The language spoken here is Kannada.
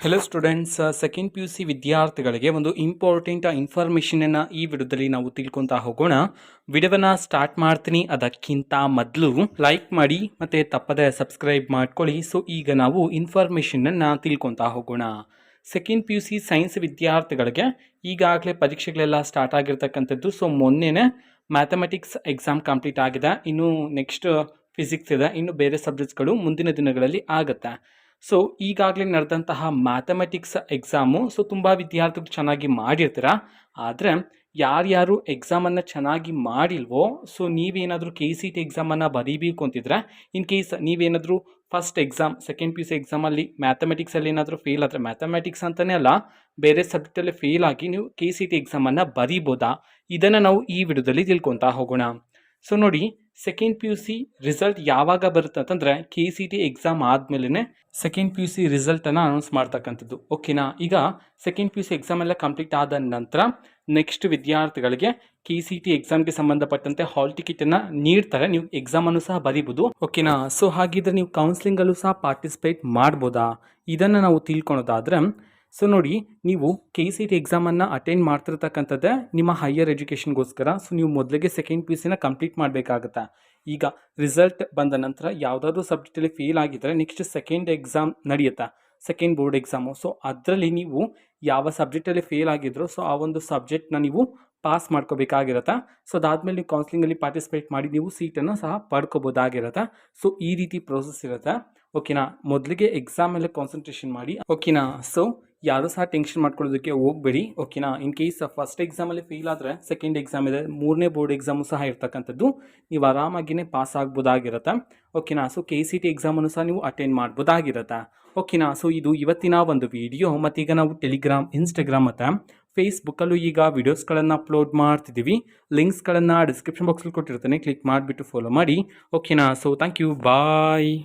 Hello students, second P U C ವಿದ್ಯಾರ್ಥಿಗಳಿಗೆ ಒಂದು ಇಂಪಾರ್ಟೆಂಟ್ ಇನ್ಫಾರ್ಮೇಷನನ್ನು ಈ ವಿಡಿಯೋದಲ್ಲಿ ನಾವು ತಿಳ್ಕೊತಾ ಹೋಗೋಣ. ವಿಡಿಯೋವನ್ನು ಸ್ಟಾರ್ಟ್ ಮಾಡ್ತೀನಿ. ಅದಕ್ಕಿಂತ ಮೊದಲು ಲೈಕ್ ಮಾಡಿ ಮತ್ತು ತಪ್ಪದೆ ಸಬ್ಸ್ಕ್ರೈಬ್ ಮಾಡ್ಕೊಳ್ಳಿ. ಸೊ ಈಗ ನಾವು ಇನ್ಫಾರ್ಮೇಷನನ್ನು ತಿಳ್ಕೊತಾ ಹೋಗೋಣ. Second P U C science ವಿದ್ಯಾರ್ಥಿಗಳಿಗೆ ಈಗಾಗಲೇ ಪರೀಕ್ಷೆಗಳೆಲ್ಲ ಸ್ಟಾರ್ಟ್ ಆಗಿರ್ತಕ್ಕಂಥದ್ದು. ಸೊ ಮೊನ್ನೆನೇ ಮ್ಯಾಥಮೆಟಿಕ್ಸ್ ಎಕ್ಸಾಮ್ ಕಂಪ್ಲೀಟ್ ಆಗಿದೆ. ಇನ್ನು ನೆಕ್ಸ್ಟ್ ಫಿಸಿಕ್ಸ್ ಇದೆ. ಇನ್ನು ಬೇರೆ ಸಬ್ಜೆಕ್ಟ್ಸ್ಗಳು ಮುಂದಿನ ದಿನಗಳಲ್ಲಿ ಆಗುತ್ತೆ. ಸೊ ಈಗಾಗಲೇ ನಡೆದಂತಹ ಮ್ಯಾಥಮೆಟಿಕ್ಸ್ ಎಕ್ಸಾಮು ತುಂಬ ವಿದ್ಯಾರ್ಥಿಗಳು ಚೆನ್ನಾಗಿ ಮಾಡಿರ್ತೀರ. ಆದರೆ ಯಾರ್ಯಾರು ಎಕ್ಸಾಮನ್ನು ಚೆನ್ನಾಗಿ ಮಾಡಿಲ್ವೋ, ಸೊ ನೀವೇನಾದರೂ KCET ಎಕ್ಸಾಮನ್ನು ಬರೀಬೇಕು ಅಂತಿದ್ರೆ, ಇನ್ ಕೇಸ್ ನೀವೇನಾದರೂ first exam second P U C ಎಕ್ಸಾಮಲ್ಲಿ ಮ್ಯಾಥಮೆಟಿಕ್ಸಲ್ಲಿ ಏನಾದರೂ ಫೇಲ್ ಆದರೆ, ಮ್ಯಾಥಮೆಟಿಕ್ಸ್ ಅಂತಲೇ ಅಲ್ಲ ಬೇರೆ ಸಬ್ಜೆಕ್ಟಲ್ಲಿ ಫೇಲ್ ಆಗಿ ನೀವು KCET ಎಕ್ಸಾಮನ್ನು ಬರೀಬೋದಾ, ಇದನ್ನು ನಾವು ಈ ವಿಡಿಯೋದಲ್ಲಿ ತಿಳ್ಕೊತಾ ಹೋಗೋಣ. ಸೊ ನೋಡಿ, second P U C result ಯಾವಾಗ ಬರುತ್ತೆ ಅಂತಂದರೆ KCET ಎಕ್ಸಾಮ್ ಆದಮೇಲೆ ಸೆಕೆಂಡ್ ಪಿ ಯು ಸಿ ರಿಸಲ್ಟನ್ನು ಅನೌನ್ಸ್ ಮಾಡ್ತಕ್ಕಂಥದ್ದು. ಓಕೆನಾ. ಈಗ second P U C exam ಎಲ್ಲ ಕಂಪ್ಲೀಟ್ ಆದ ನಂತರ ನೆಕ್ಸ್ಟ್ ವಿದ್ಯಾರ್ಥಿಗಳಿಗೆ KCET ಎಕ್ಸಾಮ್ಗೆ ಸಂಬಂಧಪಟ್ಟಂತೆ ಹಾಲ್ ಟಿಕೆಟನ್ನು ನೀಡ್ತಾರೆ. ನೀವು ಎಕ್ಸಾಮನ್ನು ಸಹ ಬರೀಬೋದು. ಓಕೆನಾ. ಸೊ ಹಾಗಿದ್ರೆ ನೀವು ಕೌನ್ಸಿಲಿಂಗಲ್ಲೂ ಸಹ ಪಾರ್ಟಿಸಿಪೇಟ್ ಮಾಡ್ಬೋದಾ, ಇದನ್ನು ನಾವು ತಿಳ್ಕೊಳೋದಾದರೆ, ಸೊ ನೋಡಿ, ನೀವು KCET ಎಕ್ಸಾಮನ್ನು ಅಟೆಂಡ್ ಮಾಡ್ತಿರ್ತಕ್ಕಂಥದ್ದೇ ನಿಮ್ಮ ಹೈಯರ್ ಎಜುಕೇಷನ್ಗೋಸ್ಕರ. ಸೊ ನೀವು ಮೊದಲಿಗೆ ಸೆಕೆಂಡ್ ಪಿ ಯು ಸಿನ ಕಂಪ್ಲೀಟ್ ಮಾಡಬೇಕಾಗುತ್ತೆ. ಈಗ ರಿಸಲ್ಟ್ ಬಂದ ನಂತರ ಯಾವುದಾದ್ರೂ ಸಬ್ಜೆಕ್ಟಲ್ಲಿ ಫೇಲ್ ಆಗಿದ್ದರೆ ನೆಕ್ಸ್ಟ್ ಸೆಕೆಂಡ್ ಎಕ್ಸಾಮ್ ನಡೆಯುತ್ತೆ, ಸೆಕೆಂಡ್ ಬೋರ್ಡ್ ಎಕ್ಸಾಮು. ಸೊ ಅದರಲ್ಲಿ ನೀವು ಯಾವ ಸಬ್ಜೆಕ್ಟಲ್ಲಿ ಫೇಲ್ ಆಗಿದ್ರೋ ಸೊ ಆ ಒಂದು ಸಬ್ಜೆಕ್ಟ್ನ ನೀವು ಪಾಸ್ ಮಾಡ್ಕೋಬೇಕಾಗಿರುತ್ತೆ. ಸೊ ಅದಾದಮೇಲೆ ನೀವು ಕೌನ್ಸಿಲಿಂಗಲ್ಲಿ ಪಾರ್ಟಿಸಿಪೇಟ್ ಮಾಡಿ ನೀವು ಸೀಟನ್ನು ಸಹ ಪಡ್ಕೋಬೋದಾಗಿರುತ್ತೆ. ಸೊ ಈ ರೀತಿ ಪ್ರೋಸೆಸ್ ಇರುತ್ತೆ. ಓಕೆನಾ. ಮೊದಲಿಗೆ ಎಕ್ಸಾಮ್ ಮೇಲೆ ಕಾನ್ಸಂಟ್ರೇಷನ್ ಮಾಡಿ. ಓಕೆನಾ. ಸೊ ಯಾರೂ ಸಹ ಟೆನ್ಷನ್ ಮಾಡ್ಕೊಳ್ಳೋದಕ್ಕೆ ಹೋಗಬೇಡಿ. ಓಕೆನಾ. ಇನ್ ಕೇಸ್ ಫಸ್ಟ್ ಎಕ್ಸಾಮಲ್ಲಿ ಫೇಲ್ ಆದರೆ ಸೆಕೆಂಡ್ ಎಕ್ಸಾಮ್ ಇದೆ, ಮೂರನೇ ಬೋರ್ಡ್ ಎಕ್ಸಾಮು ಸಹ ಇರ್ತಕ್ಕಂಥದ್ದು. ನೀವು ಆರಾಮಾಗಿಯೇ ಪಾಸ್ ಆಗ್ಬೋದಾಗಿರುತ್ತೆ. ಓಕೆನಾ. ಸೊ KCET ಎಕ್ಸಾಮನ್ನು ಸಹ ನೀವು ಅಟೆಂಡ್ ಮಾಡ್ಬೋದಾಗಿರುತ್ತೆ. ಓಕೆನಾ. ಸೊ ಇದು ಇವತ್ತಿನ ಒಂದು ವಿಡಿಯೋ. ಮತ್ತೀಗ ನಾವು ಟೆಲಿಗ್ರಾಮ್, ಇನ್ಸ್ಟಾಗ್ರಾಮ್ ಮತ್ತು ಫೇಸ್ಬುಕ್ಕಲ್ಲೂ ಈಗ ವಿಡಿಯೋಸ್ಗಳನ್ನು ಅಪ್ಲೋಡ್ ಮಾಡ್ತಿದ್ದೀವಿ. ಲಿಂಕ್ಸ್ಗಳನ್ನು ಡಿಸ್ಕ್ರಿಪ್ಷನ್ ಬಾಕ್ಸಲ್ಲಿ ಕೊಟ್ಟಿರ್ತೇನೆ, ಕ್ಲಿಕ್ ಮಾಡಿಬಿಟ್ಟು ಫಾಲೋ ಮಾಡಿ. ಓಕೆನಾ. So thank you, bye.